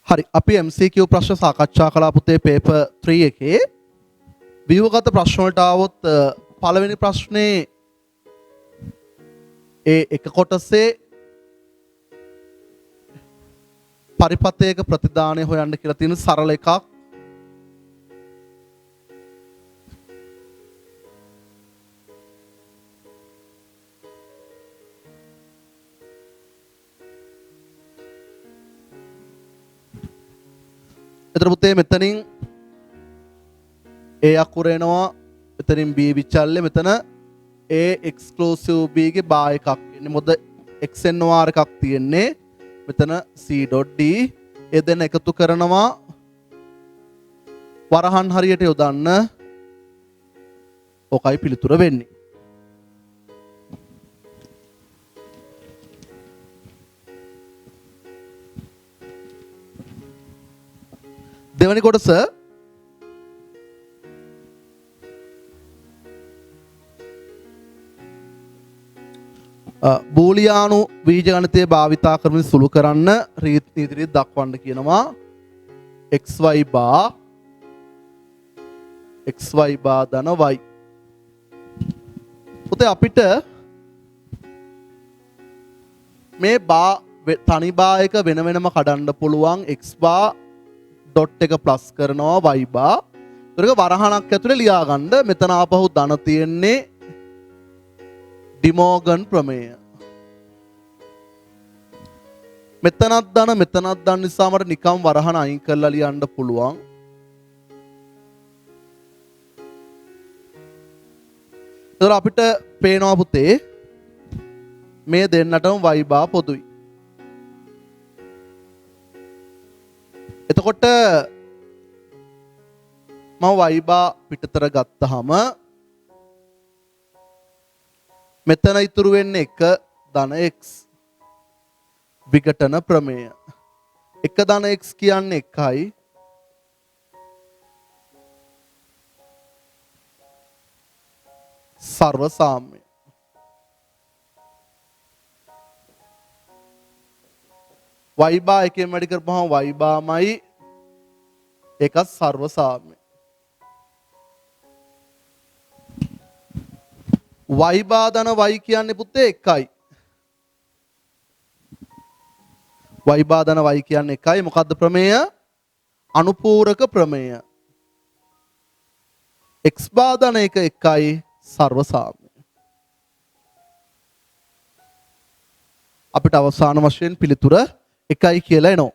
හරි අපි MCQ ප්‍රශ්න සාකච්ඡා කළා පුතේ පේපර් 3 එකේ ව්‍යුහගත ප්‍රශ්න වලට આવොත් පළවෙනි ප්‍රශ්නේ ඒ එක කොටසේ පරිපථයක ප්‍රතිදානය හොයන්න කියලා තියෙන සරල එකක්. එතන පුතේ මෙතනින් A අකුර එනවා, මෙතනින් B විචල්ලේ, මෙතන A exclusive B ගේ බා එකක් එන්නේ. මොකද XNOR එකක් තියෙන්නේ. මෙතන C.D ඒ දෙන්න එකතු කරනවා වරහන් හරියට යොදන්න. ඔකයි පිළිතුර වෙන්නේ. දෙවැනි කොටස බූලියානු බීජ ගණිතය භාවිතා කරමින් සුළු කරන්න රීති ඉදිරියට දක්වන්න කියනවා. xy බා ධන y. පුතේ අපිට මේ බා තනි බා එක වෙන වෙනම කඩන්න පුළුවන්. x බා ඩොට් එක ප්ලස් කරනවා y බා. ඒක වරහණක් ඇතුලේ ලියා ගන්න. මෙතන ආපහු ධන තියෙන්නේ ඩිමෝගන් ප්‍රමේය. මෙතනත් ධන මෙතනත් ධන නිසා මට නිකම් වරහණ අයින් කරලා ලියන්න පුළුවන්. ඒතර අපිට පේනවා පුතේ මේ දෙන්නටම y බා පොදුයි. එතකොට මම y බා පිටතර ගත්තාම මෙතන ඉතුරු වෙන්නේ 1 ධන x විඝටන ප්‍රමේය. 1 ධන x කියන්නේ 1යි. සර්ව සාම්‍ය. y බා එකෙන් වැඩි කරපුවම y බාමයි ඒකත් සර්ව සාම්‍ය. y බා ධන y කියන්නේ පුතේ 1යි. y බා ධන y කියන්නේ 1යි. මොකද්ද ප්‍රමේය? අනුපූරක ප්‍රමේය. x බා ධන 1යි සර්ව සාම්‍ය. අපිට අවසාන වශයෙන් පිළිතුර 1යි කියලා එනවා.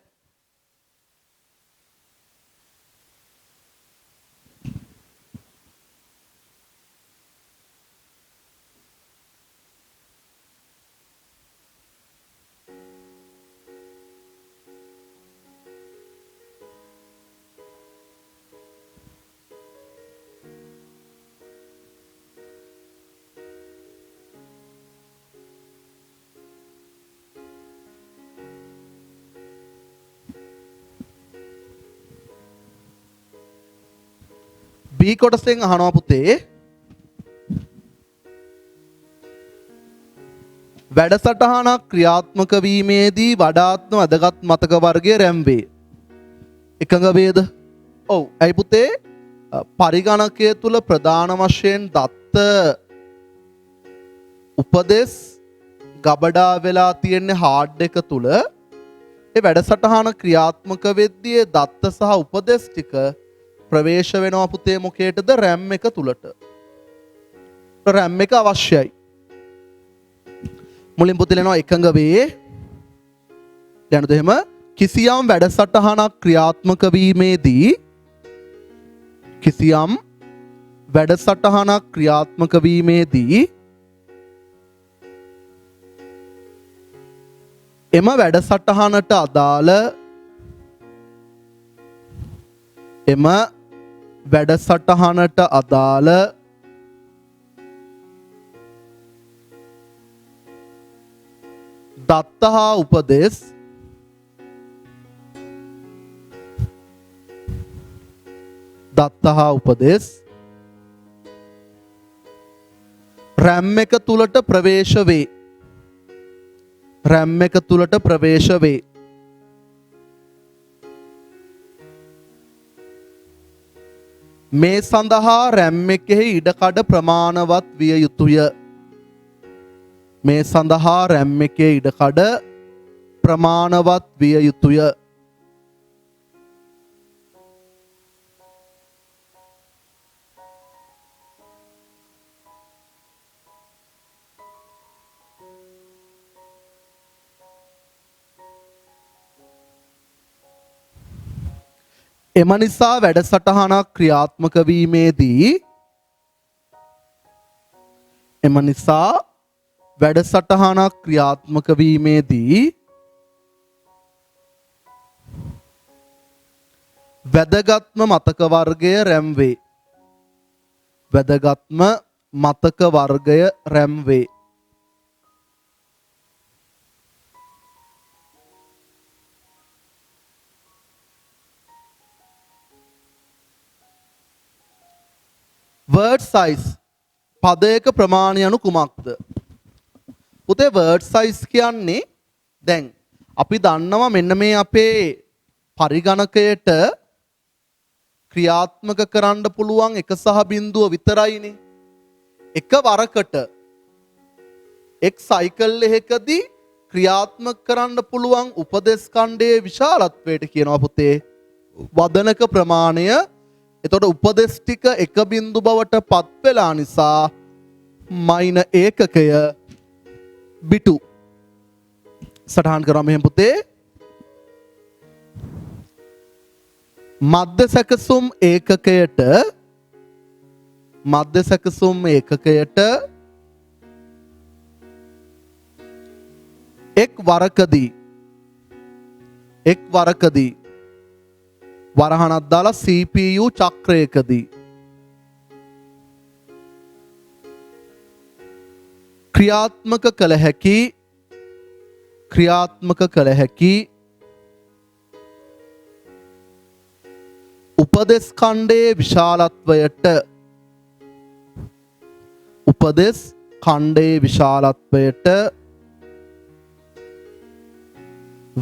B කොටසෙන් අහනවා පුතේ වැඩසටහනක් ක්‍රියාත්මක වීමේදී වඩාත්ම වැදගත් මතක වර්ගය RAM වේ. එකඟ වේද? ඔව්. ඇයි පුතේ? පරිගණකය තුල ප්‍රධාන වශයෙන් දත්ත උපදෙස් ගබඩා වෙලා තියෙන හાર્ඩ් එක තුල ඒ වැඩසටහන ක්‍රියාත්මක වෙද්දී දත්ත සහ උපදෙස් ටික ප්‍රවේශ වෙනවා පුතේ මොකේටද? RAM එක තුලට. RAM එක අවශ්‍යයි. මුලින් පුතේ ලනවා එකඟ වේ. දැනුද එහෙම කිසියම් වැඩසටහනක් ක්‍රියාත්මක වීමේදී එම වැඩසටහනට අදාළ දත්ත හා උපදෙස් RAM එක තුලට ප්‍රවේශ වේ. RAM එක තුලට ප්‍රවේශ වේ. මේ සඳහා රැම් එකෙහි ඉඩකඩ ප්‍රමාණවත් විය යුතුය. මේ සඳහා රැම් එකේ ඉඩකඩ ප්‍රමාණවත් විය යුතුය. එම නිසා වැඩසටහනක් ක්‍රියාත්මක වීමේදී වැදගත්ම මතක වර්ගය රැම් වේ. වැදගත්ම මතක වර්ගය රැම් වේ. word size පදයක ප්‍රමාණය anu කුමක්ද? පුතේ word size කියන්නේ දැන් අපි දන්නවා මෙන්න මේ අපේ පරිගණකයට ක්‍රියාත්මක කරන්න පුළුවන් එක සහ බිඳුව විතරයිනේ. එක වරකට එක් සයිකල් එකකදී ක්‍රියාත්මක කරන්න පුළුවන් උපදේශ ඛණ්ඩයේ විශාලත්වයට කියනවා පුතේ වදනක ප්‍රමාණය. එතකොට උපදේශ ටික එක බිඳු බවට පත් වෙලා නිසා මයින ඒකකය බිටු සටහන් කරා මෙහෙම පුතේ. මධ්‍ය සැකසුම් ඒකකයට එක් වරකදී වරහණක් දාලා CPU චක්‍රයකදී ක්‍රියාත්මක කළ හැකි උපදේශ ඛණ්ඩයේ විශාලත්වයට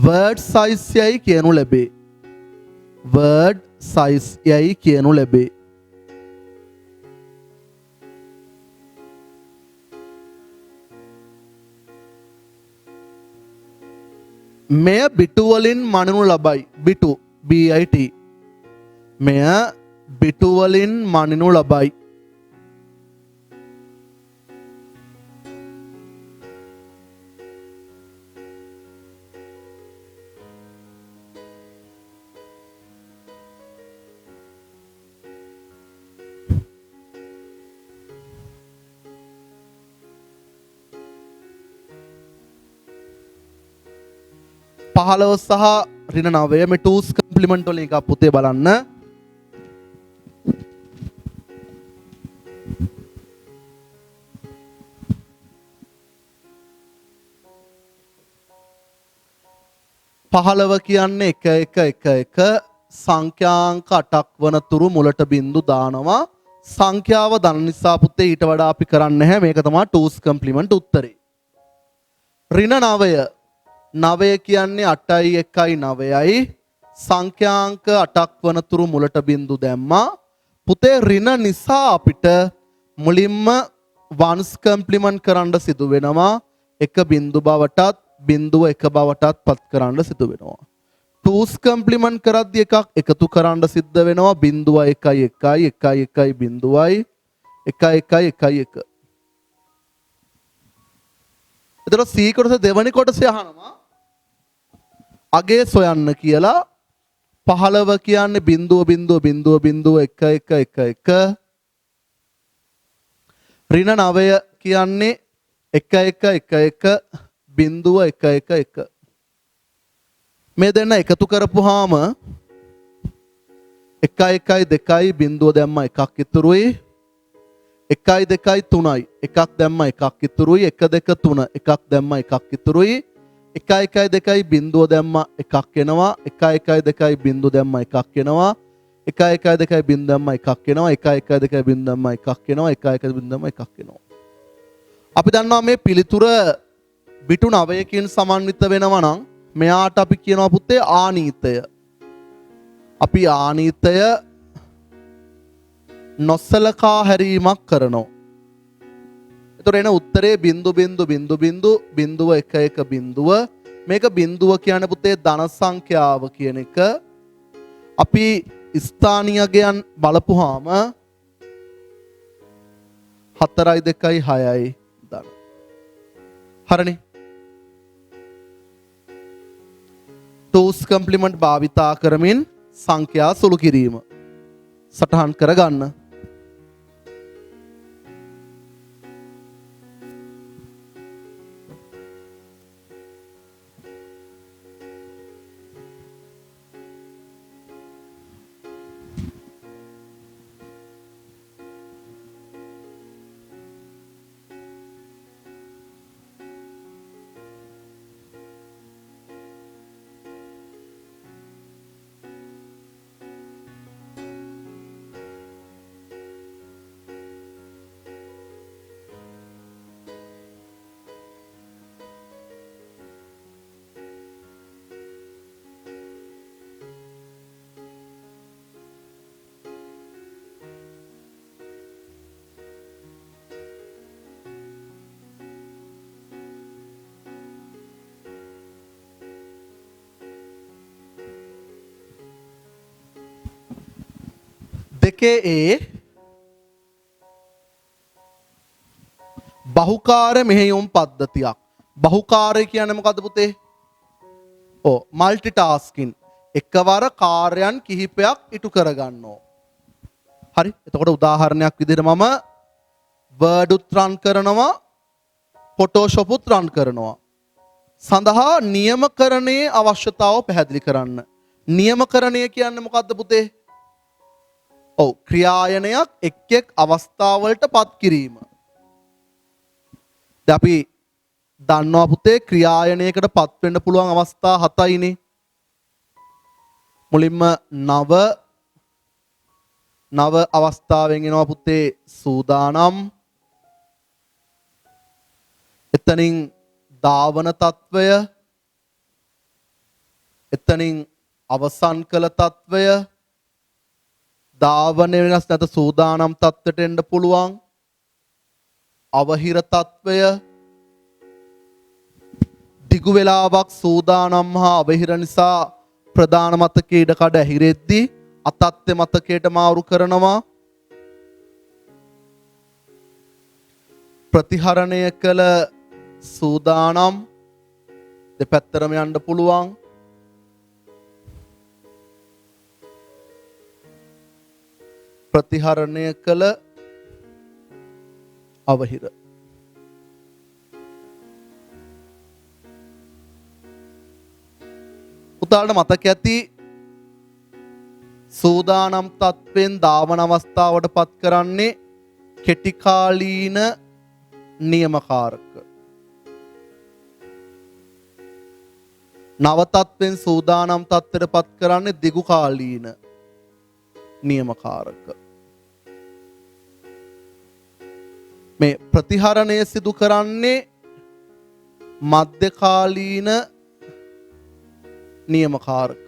word size යයි කියනු ලැබේ. word size යයි කියනු ලැබේ. මෙය බිටු වලින් මනිනු ලබයි. බිටු BIT මෙය බිටු වලින් මනිනු ලබයි. පහළව සහ ඍණ 9 මේ ටූස් කම්ප්ලිමන්ට් වලින් එකක් පුතේ බලන්න. පහළව කියන්නේ 1111 සංඛ්‍යාංක 8ක් වන තුරු මුලට බිංදු දානවා. සංඛ්‍යාව දන්න නිසා පුතේ ඊට වඩා අපි කරන්නේ නැහැ. මේක තමයි ටූස් කම්ප්ලිමන්ට් උත්තරේ. ඍණ 9 9 කියන්නේ 8යි 1යි 9යි සංඛ්‍යාංක 8ක් වන තුරු මුලට බිංදු දැම්මා. පුතේ ඍණ නිසා අපිට මුලින්ම වන්ස් කම්ප්ලිමන්ට් කරන්න සිදු වෙනවා. එක බිංදු බවටත් බිංදුව එක බවටත් පත් කරන්න සිදු වෙනවා. ටූස් කම්ප්ලිමන්ට් කරද්දී එකක් එකතු කරන්න සිද්ධ වෙනවා. බිංදුව 1යි 1යි 1යි 1යි බිංදුවයි 1යි 1යි 1යි 1. එතකොට C කොටස දෙවනි කොටසේ අහනවා අගේ සොයන්න කියලා. 15 කියන්නේ බිංදුව 1 1 1 1. ඍණ 9 කියන්නේ 1 1 1 1 බිංදුව 1 1 1. මේ දෙන්න එකතු කරපුවාම 1 1 2යි බිංදුව දැම්ම එකක් ඉතුරුයි. 1 2 3යි එකක් දැම්ම එකක් ඉතුරුයි. 1 2 3 එකක් දැම්ම එකක් ඉතුරුයි. 1 1 2යි බිංදුව දැම්ම එකක් එනවා. 1 1 2යි බිංදුව දැම්ම එකක් එනවා. 1 1 2යි බිංදුව දැම්ම එකක් එනවා. 1 1 2යි බිංදුව දැම්ම එකක් එනවා. 1 1 බිංදුව දැම්ම එකක් එනවා. අපි දන්නවා මේ පිළිතුර බිටු 9කින් සමන්විත වෙනවා නම් මෙයාට අපි කියනවා පුතේ ආනීතය. අපි ආනීතය නොසලකා හැරීමක් කරනවා. එතකොට එන උත්තරේ බිංදු බිංදු බිංදු බිංදු බිංදුව එක එක බිංදුව. මේක බිංදුව කියන්නේ පුතේ ධන සංඛ්‍යාව කියන එක. අපි ස්ථානීයයන් බලපුවාම 4යි 2යි 6යි ධන. හරිනේ. ටූස් කම්ප්ලිමන්ට් භාවිතා කරමින් සංඛ්‍යා සුළු කිරීම සටහන් කරගන්න. දෙකේ ඒ බහුකාර්ය මෙහෙයුම් පද්ධතියක්. බහුකාර්ය කියන්නේ මොකද්ද පුතේ? Multi tasking. එකවර කාර්යයන් කිහිපයක් ඉටු කරගන්නවා. හරි. එතකොට උදාහරණයක් විදිහට මම Word උත් රන් කරනවා, Photoshop උත් රන් කරනවා. සඳහා නියමකරණයේ අවශ්‍යතාව පැහැදිලි කරන්න. නියමකරණය කියන්නේ මොකද්ද පුතේ? ක්‍රියායනයක් එක් එක් අවස්ථාවලට පත් කිරීම. දැන් අපි දන්නවා පුතේ ක්‍රියායනයකට පත් වෙන්න පුළුවන් අවස්ථා 7යිනේ. මුලින්ම නව අවස්ථාවෙන් එනවා පුතේ සූදානම්. එතනින් ධාවන තත්වය, එතනින් අවසන් කළ තත්වය, ධාවන වෙනස් නැත සූදානම් තත්ත්වයට එන්න පුළුවන්, අවහිර තත්වය, දිගු වේලාවක් සූදානම් හා අවහිර නිසා ප්‍රධාන මතකයේ ඉඩකඩ ඇහිරෙද්දී අතත්ත්ව මතකයට මාරු කරනවා. ප්‍රතිහරණය කළ සූදානම් දෙපැත්තරම යන්න පුළුවන්. ප්‍රතිහරණය කළ අවහිර. පුතාලට මතක ඇති සූදානම් තත්වෙන් ධාවන අවස්ථාවට පත් කරන්නේ කෙටිකාලීන නියමකාරක. නව තත්වෙන් සූදානම් තත්ත්වයට පත් කරන්නේ දිගුකාලීන නියමකාරක. මේ ප්‍රතිහරණය සිදු කරන්නේ මධ්‍යකාලීන නියමකාරක.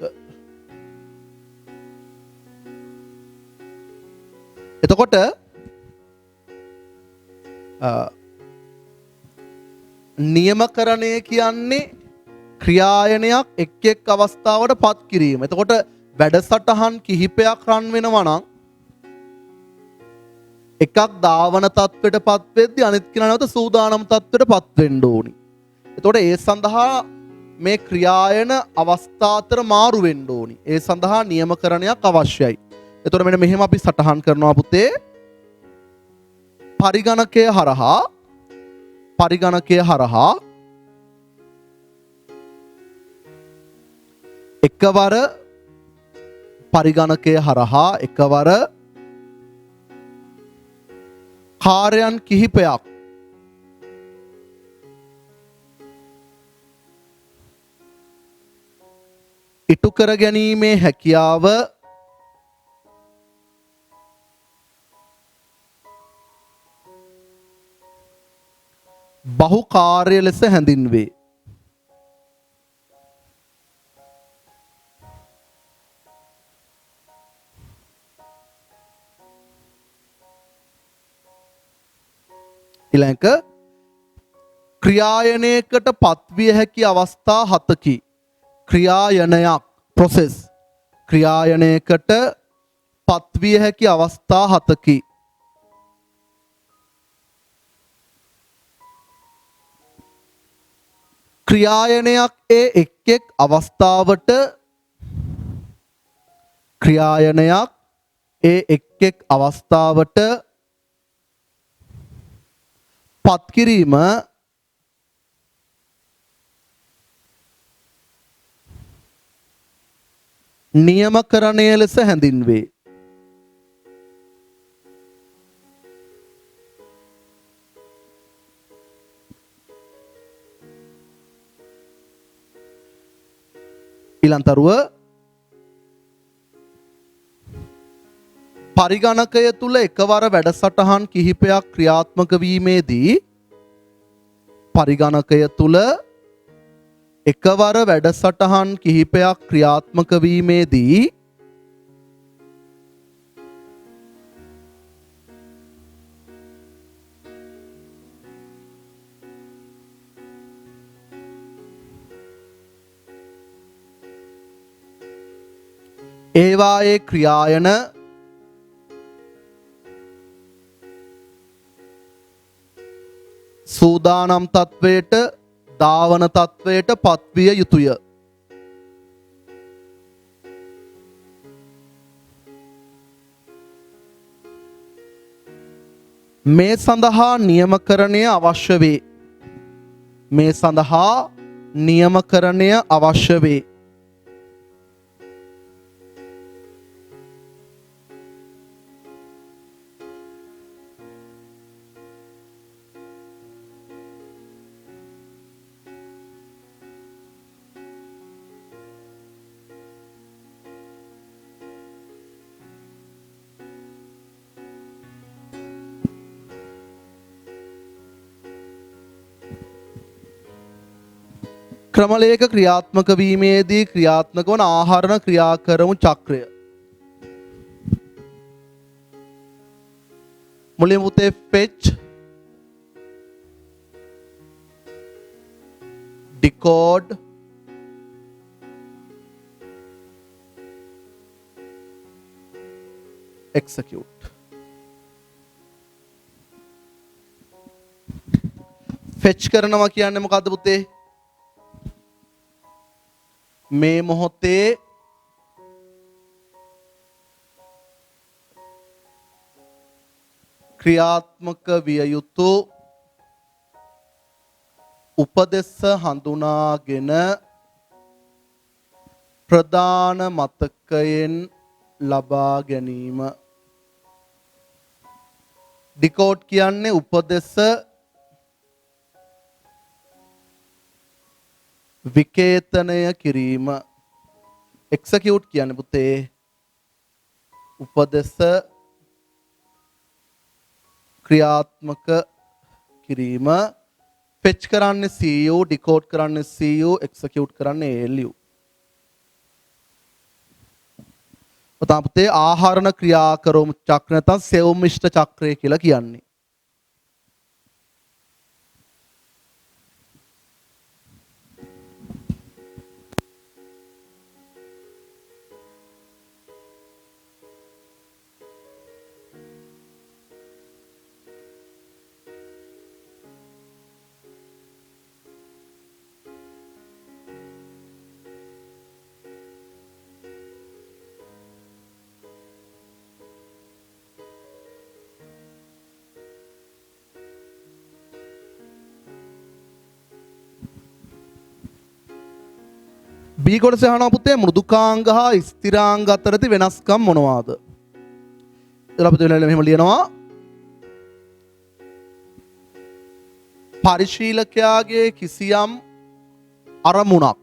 එතකොට නියමකරණය කියන්නේ ක්‍රියායනයක් එක් එක් අවස්ථාවට පත් කිරීම. එතකොට වැඩසටහන් කිහිපයක් රන් වෙනවා නම් එකක් ධාවන තත්ත්වයට පත් වෙද්දී අනිත් කෙනා නැවත සූදානම් තත්ත්වයට පත් වෙන්න ඕනි. එතකොට ඒ සඳහා මේ ක්‍රියායන අවස්ථා අතර මාරු වෙන්න ඕනි. ඒ සඳහා නියමකරණයක් අවශ්‍යයි. එතකොට මෙන්න මෙහෙම අපි සටහන් කරනවා පුතේ. පරිගණකය හරහා එකවර පරිගණකය හරහා එකවර කාර්යයන් කිහිපයක් ඉටු කර ගැනීමේ හැකියාව බහුකාර්ය ලෙස හැඳින්වේ. ඊළඟ ක්‍රියායනයකට පත්විය හැකි අවස්ථා 7කි. ක්‍රියායනයක් process ක්‍රියායනයකට පත්විය හැකි අවස්ථා 7කි. ක්‍රියායනයක් එක් එක් අවස්ථාවට ක්‍රියායනයක් එක් එක් අවස්ථාවට පත් කිරීම නියමකරණය ලෙස හැඳින්වේ. ඊළඟ පරිගණකය තුල එකවර වැඩසටහන් කිහිපයක් ක්‍රියාත්මක වීමේදී පරිගණකය තුල එකවර වැඩසටහන් කිහිපයක් ක්‍රියාත්මක වීමේදී ඒවායේ ක්‍රියායන සූදානම් තත්වයට ධාවන තත්වයට පත්විය යුතුය. මේ සඳහා නියමකරණය අවශ්‍ය වේ. මේ සඳහා නියමකරණය අවශ්‍ය වේ. ක්‍රමලයක ක්‍රියාත්මක වීමේදී ක්‍රියාත්මක වන ආහරණ ක්‍රියාකරමු චක්‍රය. මුලින්ම පුතේ fetch decode execute. fetch කරනවා කියන්නේ මොකද්ද පුතේ? මේ මොහොතේ ක්‍රියාත්මක විය යුතු උපදෙස් හඳුනාගෙන ප්‍රධාන මතකයෙන් ලබා ගැනීම. ඩිකෝඩ් කියන්නේ උපදෙස් විකේතනය කිරීම. එක්සිකියුට් කියන්නේ පුතේ උපදෙස් ක්‍රියාත්මක කිරීම. ෆෙච් කරන්නේ CU, ඩිකෝඩ් කරන්නේ CU, එක්සිකියුට් කරන්නේ ALU. ඔතන පුතේ ආහරණ ක්‍රියාකරමු චක්‍ර නැත්නම් සෙව්මිෂ්ඨ චක්‍රය කියලා කියන්නේ. B කොටස අහනවා පුතේ මෘදුකාංග හා ස්ථිරාංග අතර ඇති වෙනස්කම් මොනවාද? එතකොට පුතේ මෙහෙම ලියනවා. පරිශීලකයාගේ කිසියම් අරමුණක්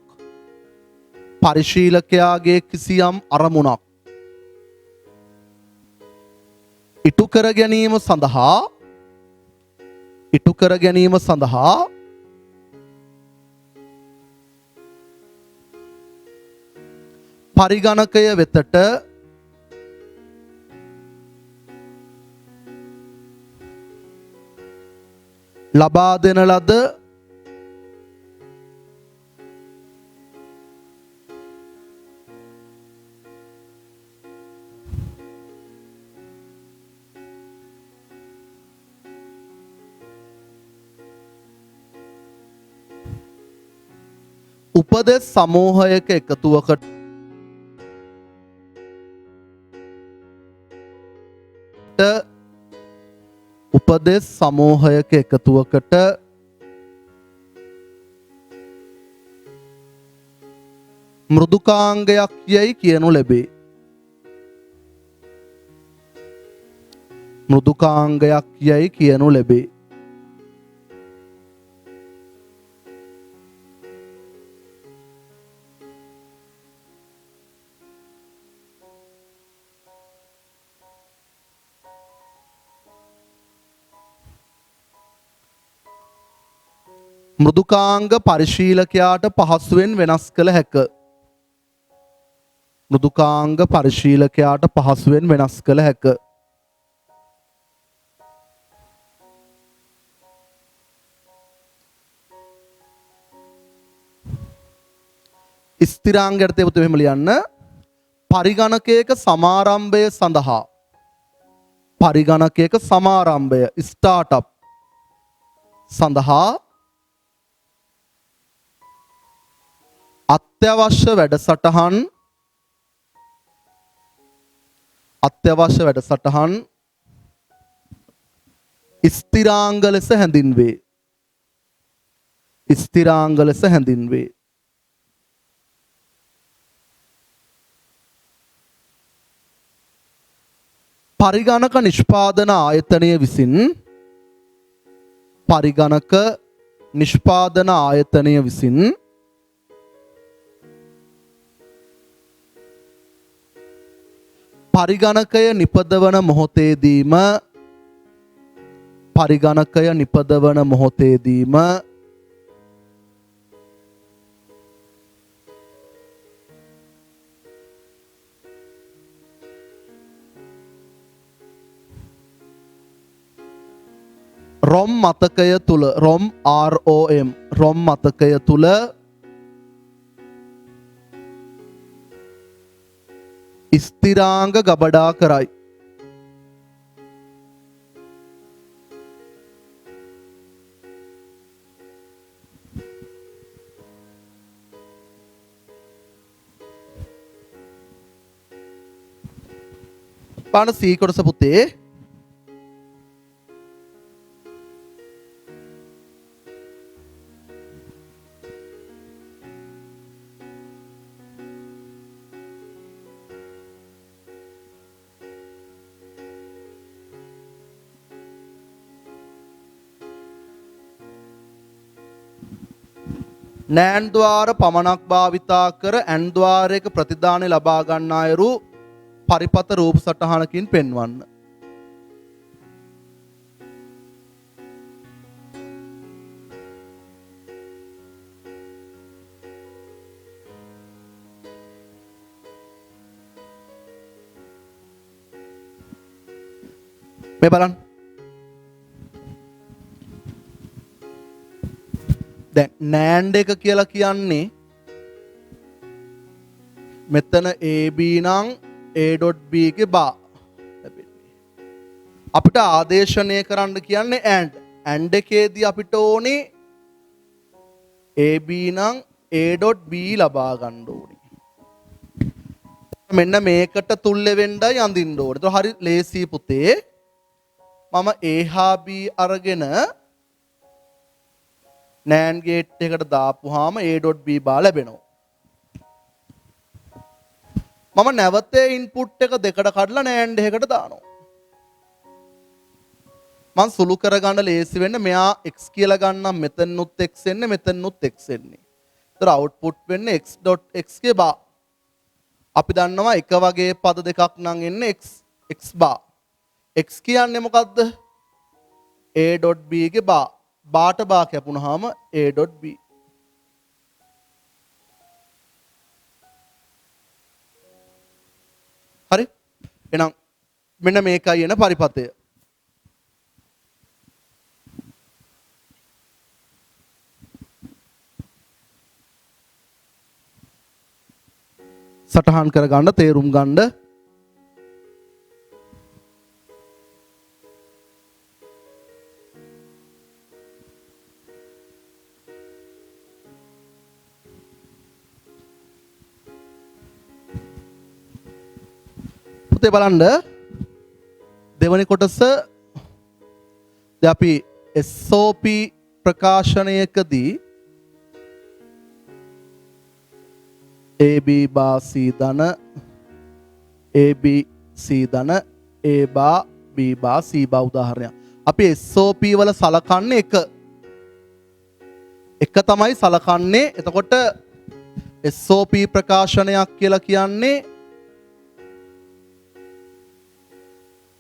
ඉටු කර ගැනීම සඳහා පරිගණකය වෙතට ලබා දෙන ලද උපදෙස් සමූහයක එකතුවකට උපදෙස් සමූහයක එකතුවකට මෘදුකාංගයක් යැයි කියනු ලැබේ. මෘදුකාංගයක් යැයි කියනු ලැබේ. මෘදුකාංග පරිශීලකයාට පහසුවෙන් වෙනස් කළ හැක. මෘදුකාංග පරිශීලකයාට පහසුවෙන් වෙනස් කළ හැක. ස්ථිරාංගයට තේපුත මෙහෙම ලියන්න. පරිගණකයක සමාරම්භය සඳහා පරිගණකයක සමාරම්භය ස්ටාර්ට්අප් සඳහා අත්‍යවශ්‍ය වැඩසටහන් ස්ථිරාංග ලෙස හැඳින්වේ. ස්ථිරාංග ලෙස හැඳින්වේ. පරිගණක නිෂ්පාදන ආයතනය විසින් පරිගණක නිෂ්පාදන ආයතනය විසින් පරිගණකය නිපදවන මොහොතේදීම ROM මතකය තුල ROM මතකය තුල ස්ථිරාංග ගබඩා කරයි. පාන C කොටස පුතේ. නෑන් ద్వාර පමණක් භාවිතා කර ඇන් ద్వාරයක ප්‍රතිදානය ලබා ගන්නා අයුරු පරිපත රූප සටහනකින් පෙන්වන්න. මේ බලන්න. දැන් නෑන්ඩ් එක කියලා කියන්නේ මෙතන AB නම් A.B ගේ බා ලැබෙන්නේ. අපිට ආදේශනය කරන්න කියන්නේ ඇන්ඩ් එකේදී අපිට ඕනේ AB නම් A.B ලබා ගන්න ඕනේ. මෙන්න මේකට තුල්ලෙ වෙන්නයි අඳින්න ඕනේ. ඒක හරි ලේසි පුතේ. මම A හා B අරගෙන නෑන්ඩ් ගේට් එකට දාපුවාම A.B බා ලැබෙනවා. මම නැවතේ ඉන්පුට් එක දෙකට කඩලා නෑන්ඩ් එකකට දානවා. මම සුළු කරගන්න ලේසි වෙන්න මෙයා x කියලා ගන්නම් මෙතනනුත් x එන්නේ මෙතනනුත් x එන්නේ. ඒතර අවුට්පුට් වෙන්නේ x.x ගේ බා. අපි දන්නවා එක වගේ පද දෙකක් නම් එන්නේ x බා. x කියන්නේ මොකද්ද? A.B ගේ බා. බාට බා කැපුණාම A.B. හරි? එහෙනම් මෙන්න මේකයි එන පරිපතය. සටහන් කරගන්න තේරුම් ගන්න. පුතේ බලන්න දෙවනි කොටස දැන් අපි SOP ප්‍රකාශනයකදී AB බා C ධන AB C ධන A බා B බා C බා උදාහරණයක්. අපි SOP වල සලකන්නේ එක තමයි සලකන්නේ. එතකොට SOP ප්‍රකාශනයක් කියලා කියන්නේ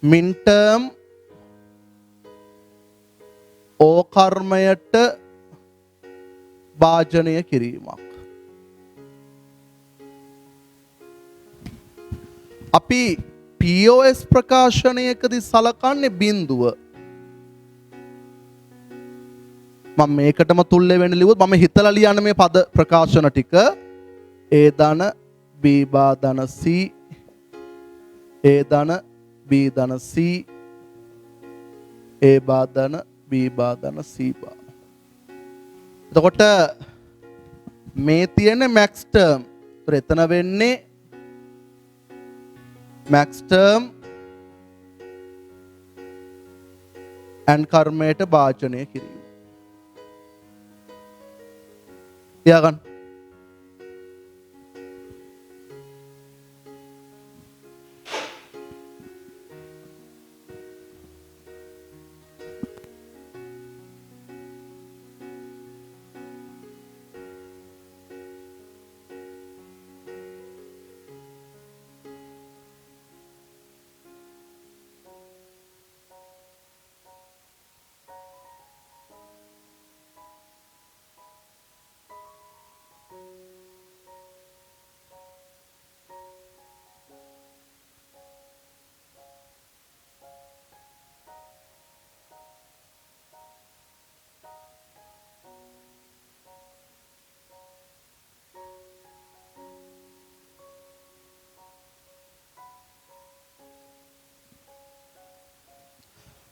මින්ටර්ම් ඕකර්මයට භාජනය කිරීමක්. අපි POS ප්‍රකාශනයකදී සලකන්නේ බිඳුව. මම මේකටම තුල්ලෙ වෙන්න ලිව්වොත් මම හිතලා ලියන්න මේ පද ප්‍රකාශන ටික A ධන B බා ධන C A ධන B ධන C A බා ධන B බා ධන C බා. එතකොට මේ තියෙන මැක්ස් ටර්ම්. ඒතර එතන වෙන්නේ මැක්ස් ටර්ම් and කර්මයට භාජනය කිරීම. තියාගන්න.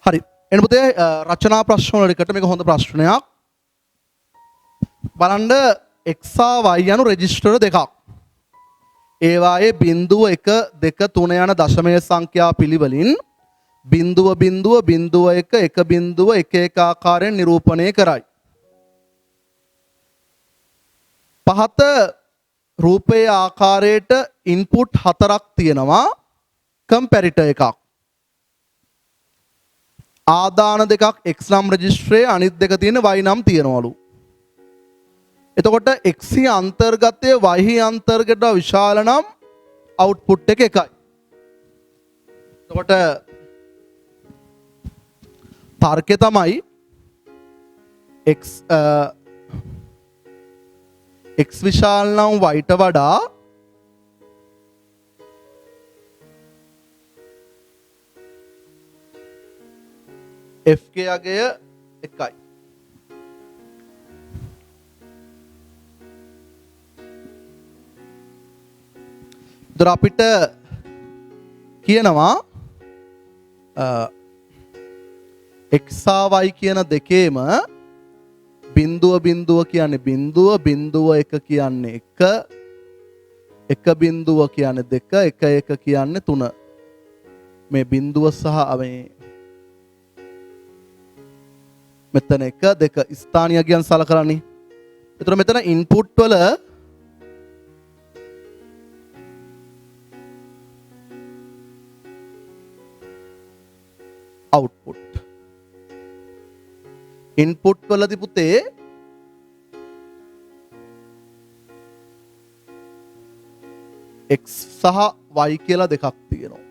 හරි. එන්න පුතේ රචනා ප්‍රශ්න වලට මේක හොඳ ප්‍රශ්නයක්. බලන්න x සහ y යනු රෙජිස්ටර් දෙකක්. ඒවායේ බිංදුව 1 2 3 යන දශමය සංඛ්‍යා පිළිවෙලින් බිංදුව 1 1 බිංදුව 1 1 ආකාරයෙන් නිරූපණය කරයි. පහත රූපයේ ආකාරයට ඉන්පුට් 4ක් තියෙනවා. කම්පැරිටර් එකක්. ආදාන දෙකක් x නම් රෙජිස්ටරේ අනිත් දෙක තියෙන y නම් තියනවලු. එතකොට x හි අන්තර්ගතය y හි අන්තර්ගත විශාල නම් අවුට්පුට් එක එකයි. එතකොට තර්කය තමයි x විශාල නම් y ට වඩා FK අගය එකයි. ඒතර අපිට කියනවා x සහ y කියන දෙකේම බිංදුව කියන්නේ බිංදුව 1 කියන්නේ 1 බිංදුව කියන්නේ 2 1 කියන්නේ 3. මේ බිංදුව සහ මේ මෙතන 1 2 ස්ථානීය කියන සලකලානේ. ඒතර මෙතන ඉන්පුට් වල අවුට්පුට් ඉන්පුට් වලදී පුතේ x සහ y කියලා දෙකක් තියෙනවා.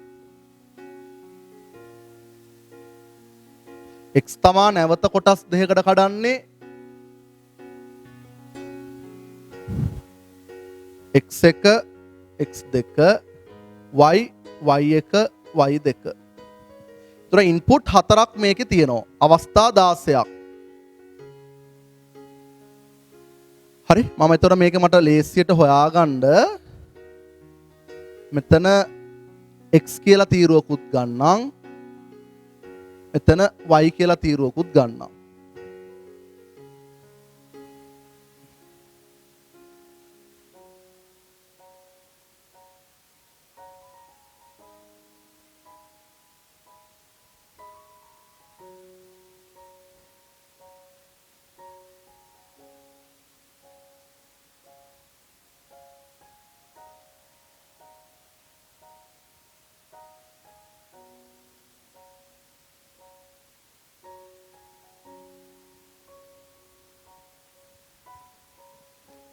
x තමා නැවත කොටස් දෙකකට කඩන්නේ x1 x2 y1 y2. ඒතර ඉන්පුට් 4ක් මේකේ තියෙනවා. අවස්ථා 16ක්. හරි මම ඒතර මේක මට ලේසියට හොයාගන්න මෙතන x කියලා තීරුවකුත් ගන්නම්. මෙතන y කියලා තීරුවකුත් ගන්නම්.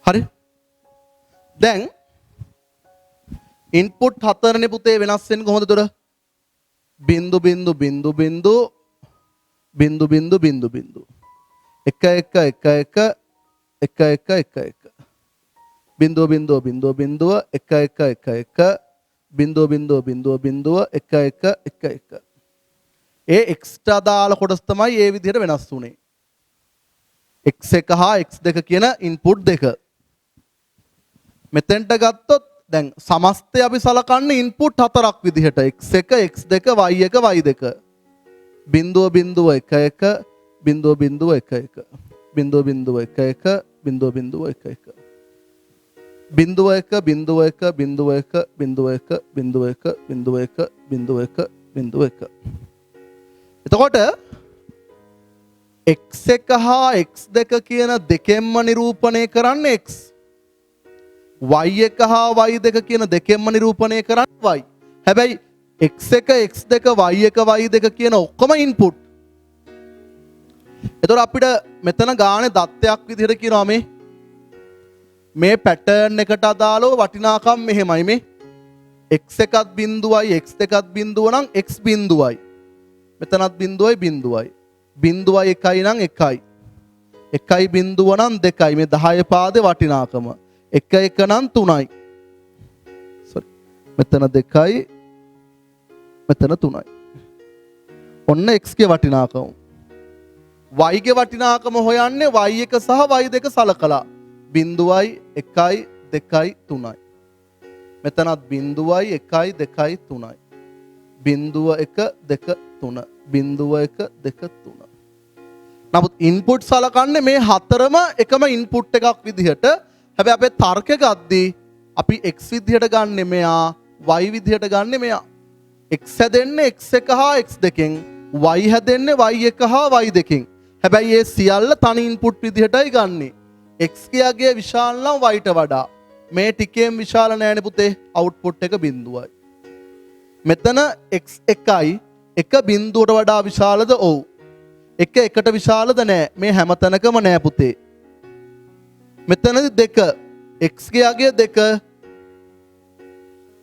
හරි. දැන් ඉන්පුට් හතරනේ පුතේ වෙනස් වෙන්නේ කොහොමද දොර? බිංදු බිංදු බිංදු බිංදු බිංදු බිංදු බිංදු බිංදු 1 1 1 1 1 1 1 1 බිංදුව බිංදුව බිංදුව බිංදුව 1 1 1 1 බිංදුව බිංදුව බිංදුව බිංදුව 1 1 1 1 ඒ එක්ස්ට්‍රා දාලා කොටස් තමයි මේ විදිහට වෙනස් වුනේ. x1 හා x2 කියන ඉන්පුට් දෙක. මෙතෙන්ට ගත්තොත් දැන් සමස්තය අපි සලකන්නේ ඉන්පුට් හතරක් විදිහට x1 x2 y1 y2 බිංදුව බිංදුව 1 1 බිංදුව බිංදුව 1 1 බිංදුව බිංදුව 1 1 බිංදුව බිංදුව 1 1 බිංදුව 1 බිංදුව 1 බිංදුව 1 බිංදුව 1 බිංදුව 1 බිංදුව 1 බිංදුව 1 බිංදුව 1 එතකොට x1 හා x2 කියන දෙකෙන්ම නිරූපණය කරන්නේ x y1 හා y2 කියන දෙකෙන්ම නිරූපණය කරන්නේ y. හැබැයි x1 x2 y1 y2 කියන ඔක්කොම ඉන්පුට්. එතකොට අපිට මෙතන ගානේ දත්තයක් විදිහට කියනවා මේ පැටර්න් එකට අදාළව වටිනාකම් මෙහෙමයි මේ x1ත් බිංදුවයි x2ත් බිංදුව නම් x බිංදුවයි. මෙතනත් බිංදුවයි බිංදුවයි. බිංදුවයි එකයි නම් එකයි. එකයි බිංදුව නම් දෙකයි. මේ 10 පාදේ වටිනාකම. 1 1 නම් 3යි. sorry. මෙතන 2යි. මෙතන 3යි. ඔන්න x ගේ වටිනාකම. y ගේ වටිනාකම හොයන්නේ y1 සහ y2 සලකලා. බිංදුවයි 1යි 2යි 3යි. මෙතනත් බිංදුවයි 1යි 2යි 3යි. බිංදුව 1 2 3 බිංදුව 1 2 3. නමුත් ඉන්පුට් සලකන්නේ මේ හතරම එකම ඉන්පුට් එකක් විදිහට. හැබැයි අපේ තර්කය ගද්දී අපි x විදිහට ගන්නෙ මෙයා y විදිහට ගන්නෙ මෙයා. x හැදෙන්නේ x1 හා x2කින් y හැදෙන්නේ y1 හා y2කින්. හැබැයි මේ සියල්ල තනි ඉන්පුට් විදිහටයි ගන්නෙ. x කියාගේ විශාල නම් y ට වඩා. මේ ටිකේම විශාල නෑනේ පුතේ අවුට්පුට් එක බිංදුවයි. මෙතන x1යි එක බිංදුවට වඩා විශාලද? ඔව්. එක එකට විශාලද? නෑ. මේ හැම තැනකම නෑ පුතේ. මෙතනදි 2 x ගේ 2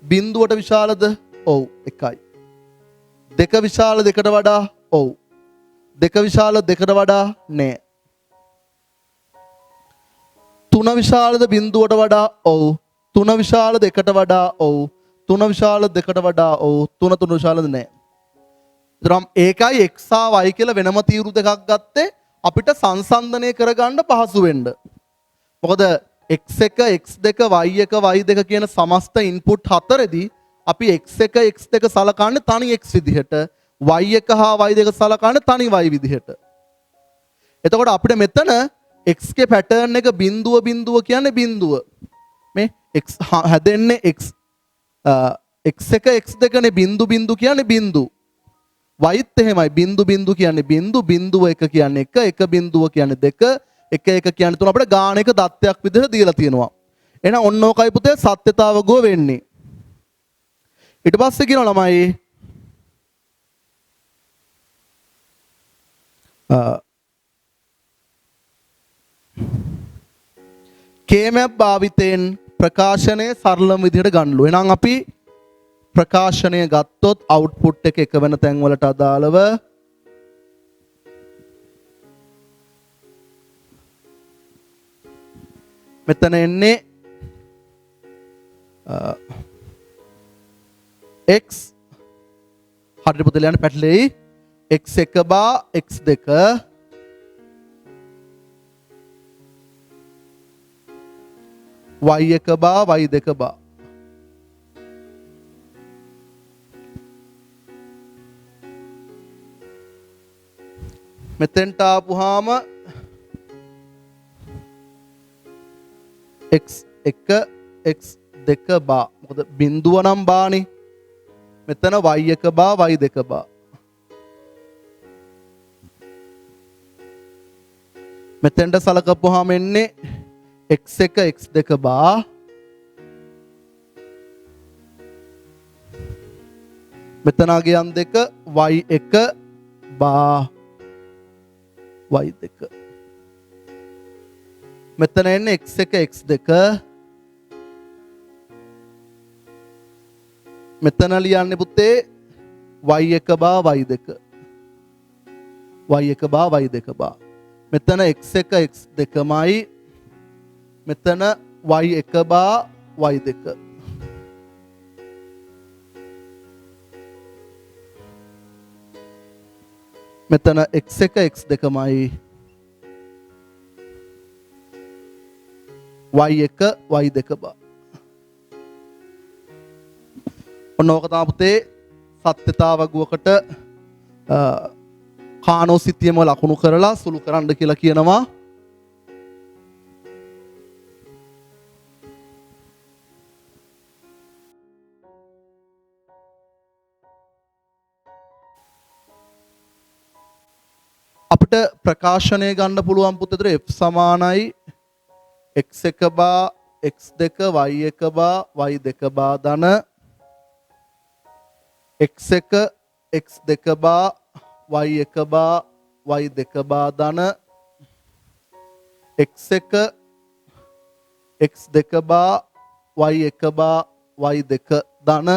බිංදුවට විශාලද? ඔව් 1යි. 2 විශාල 2ට වඩා? ඔව්. 2 විශාල 2ට වඩා? නෑ. 3 විශාලද බිංදුවට වඩා? ඔව්. 3 විශාල 2ට වඩා? ඔව්. 3 විශාල 2ට වඩා? ඔව්. 3 විශාලද? නෑ. එතනම් ඒකයි x හා y කියලා වෙනම තීරු දෙකක් ගත්තේ අපිට සංසන්දනය කරගන්න පහසු වෙන්න. මොකද x1 x2 y1 y2 කියන සමස්ත ඉන්පුට් හතරෙදී අපි x1 x2 සලකන්නේ තනි x විදිහට y1 හා y2 සලකන්නේ තනි y විදිහට. එතකොට අපිට මෙතන x ගේ පැටර්න් එක බිංදුව බිංදුව කියන්නේ බිංදුව. මේ x හැදෙන්නේ x1 x2 නේ බිංදු බිංදු කියන්නේ බිංදු. yත් එහෙමයි බිංදු බිංදු කියන්නේ බිංදු බිංදුව 1 කියන්නේ 1 1 බිංදුව කියන්නේ 2 1 1 කියන්නේ 3 අපිට ගාන එක දත්තයක් විදිහට දීලා තියෙනවා. එහෙනම් ඔන්න ඕකයි පුතේ සත්‍යතාව ගෝ වෙන්නේ. ඊට පස්සේ කියනවා ළමයි K-map භාවිතයෙන් ප්‍රකාශනය සරලම විදිහට ගන්නලු. එහෙනම් අපි ප්‍රකාශනය ගත්තොත් අවුට්පුට් එක එක වෙන තැන් වලට අදාළව මෙතන එන්නේ x හරියට පුතේ ලියන්න පැටලෙයි x1 බා x2 y1 බා y2 බා මෙතෙන්ට ආපුහාම x1 x2 බා. මොකද බිඳුව නම් බානේ. මෙතන y1 බා y2 බා. මෙතෙන්ට සලකපුවාම එන්නේ x1 x2 බා මෙතන අගයන් දෙක y1 බා y2 මෙතන එන්නේ x1 x2 මෙතන ලියන්නේ පුතේ y1 බා y2 y1 බා y2 බා මෙතන x1 x2මයි මෙතන y1 බා y2 මෙතන x1 x2මයි y1 y2 බා ඔන්න ඕක තමයි පුතේ සත්‍යතා වගුවකට කානෝ සිතියම ලකුණු කරලා සුළු කරන්න කියලා කියනවා. අපිට ප්‍රකාශනය ගන්න පුළුවන් පුතේතර f සමානයි x1 බා x2 y1 බා y2 බා ධන x1 x2 බා y1 බා y2 බා ධන x1 x2 බා y1 බා y2 ධන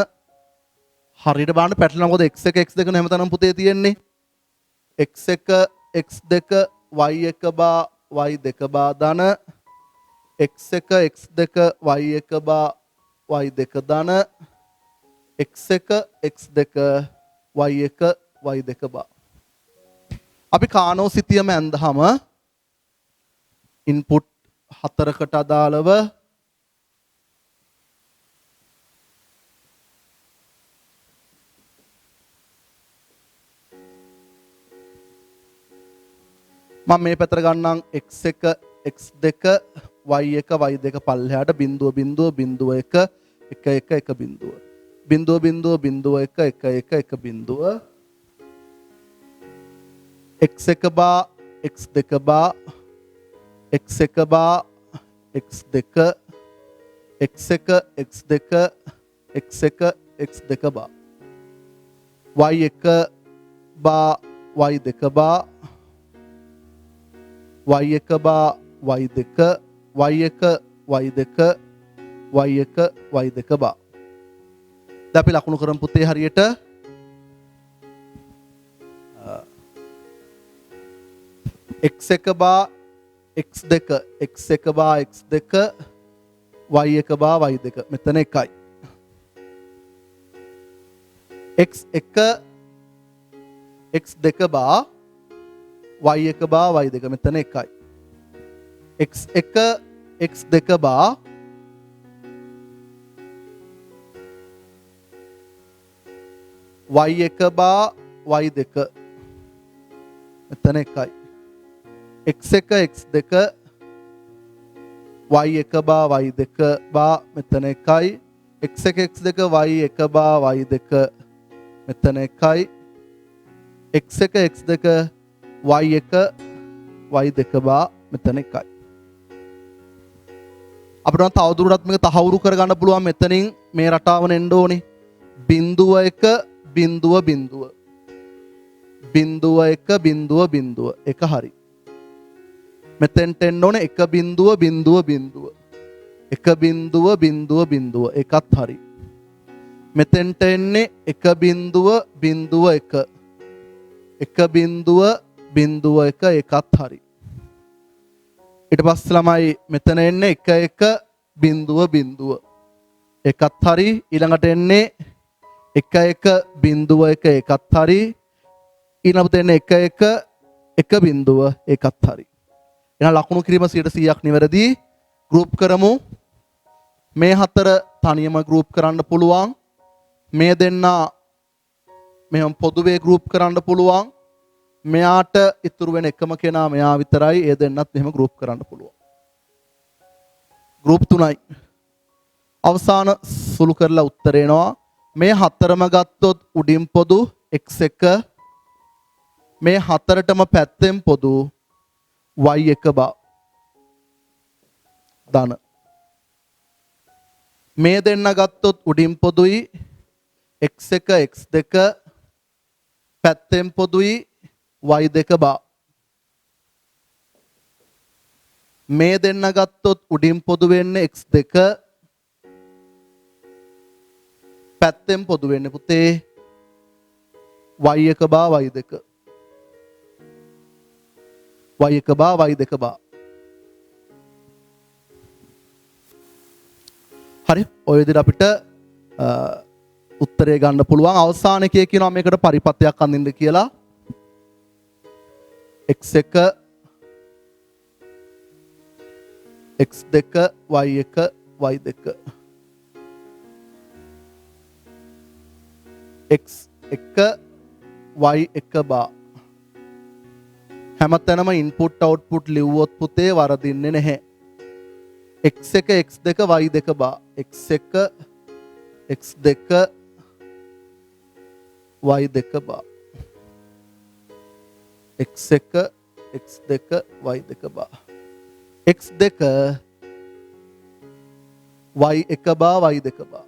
හරියට බලන්න පැටලෙනවා. මොකද x1 x2 නේ හැමතැනම පුතේ තියෙන්නේ. x1 x2 y1 බා y2 බා ධන x1 x2 y1 බා y2 ධන x1 x2 y1 y2 බා. අපි කානෝ සිතියම ඇන්දහම ඉන්පුට් හතරකට අදාළව මම මේ පැත්තට ගන්නම් x1 x2 y1 y2 පල්ලෙහාට බිඳුව බිඳුව බිඳුව 1 1 1 1 බිඳුව බිඳුව බිඳුව බිඳුව 1 1 1 1 බිඳුව x1 බා x2 බා x1 බා x2 x1 x2 x1 x2 බා y1 බා y2 බා y1 බා y2 y1 y2 y1 y2 බා. දැන් අපි ලකුණු කරමු පුතේ හරියට x1 බා x2 x1 බා x2 y1 බා y2 මෙතන 1යි x1 x2 බා y1 බා y2 මෙතන 1යි x1 x2 බා y1 බා y2 මෙතන 1යි x1 x2 y1 බා y2 බා මෙතන 1යි x1 x2 y1 බා y2 මෙතන 1යි x1 x2 y1 y2 බා මෙතන 1යි අපිට තවදුරටත් මේක තහවුරු කරගන්න පුළුවන් මෙතනින් මේ රටාවන එන්න ඕනේ බිඳුව 1 බිඳුව බිඳුව බිඳුව 1 බිඳුව බිඳුව 1 හරි මෙතෙන්ට එන්න ඕනේ 1 බිඳුව බිඳුව බිඳුව 1 බිඳුව බිඳුව බිඳුව එකත් හරි මෙතෙන්ට එන්නේ 1 බිඳුව බිඳුව 1 1 බිඳුව බිඳුව 1 එකත් හරි ඊට පස්සේ ළමයි මෙතන එන්නේ 1 1 බිඳුව බිඳුව එකත් හරි ඊළඟට එන්නේ 1 1 බිඳුව 1 එකත් හරි ඊළඟට එන්නේ 1 1 1 බිඳුව එකත් හරි එහෙනම් ලකුණු කිරීම 100%ක් නිවැරදි ගෲප් කරමු මේ හතර තනියම ගෲප් කරන්න පුළුවන් මේ දෙන්න මෙහෙම පොදුවේ ගෲප් කරන්න පුළුවන් මෙයාට ඉතුරු වෙන එකම කෙනා මෙයා විතරයි. ඒ දෙන්නත් මෙහෙම ගෲප් කරන්න පුළුවන්. ගෲප් 3යි. අවසාන සුළු කරලා උත්තර එනවා. මේ හතරම ගත්තොත් උඩින් පොදු x1 මේ හතරටම පැත්තෙන් පොදු y1 බා ධන. මේ දෙන්න ගත්තොත් උඩින් පොදුයි x1 x2 පැත්තෙන් පොදුයි y2 බා. මේ දෙන්න ගත්තොත් උඩින් පොදු වෙන්නේ x2 පැත්තෙන් පොදු වෙන්නේ පුතේ y1 බා y2 y1 බා y2 බා. හරි ඔය විදිහට අපිට උත්තරය ගන්න පුළුවන්. අවසාන එකේ කියනවා මේකට පරිපත්‍යයක් අඳින්න කියලා. x1 x2 y1 y2 x1 y1 බා. හැමතැනම ඉන්පුට් අවුට්පුට් ලිව්වොත් පුතේ වරදින්නේ නැහැ. x1 x2 y2 බා. x1 x2 y2 බා. x1 x2 y2 බා. x2 y1 බා y2 බා.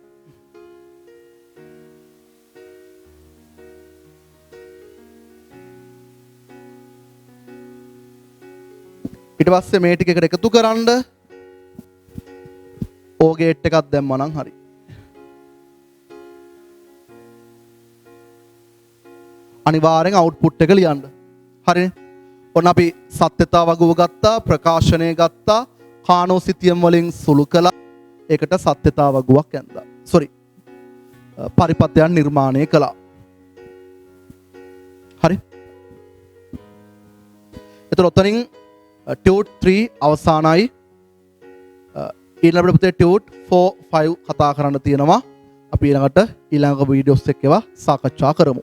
ඊට පස්සේ මේ ටික එකට එකතු කරන්න O ගේට් එකක් දැම්මා නම් හරි. අනිවාර්යෙන් අවුට්පුට් එක ලියන්න. හරිනේ. ඔන්න අපි සත්‍යතා වගුව ගත්තා, ප්‍රකාශනය ගත්තා, කානෝසිතියම් වලින් සුළු කළා. ඒකට සත්‍යතා වගුවක් ඇඳලා. පරිපත්‍යයන් නිර්මාණය කළා. හරි. එතකොට ඔතනින් ටියුට් 3 අවසానයි. ඊළඟට පුතේ ටියුට් 4 5 කතා කරන්න තියෙනවා. අපි ඊළඟ වීඩියෝස් එක්ක ඒවා සාකච්ඡා කරමු.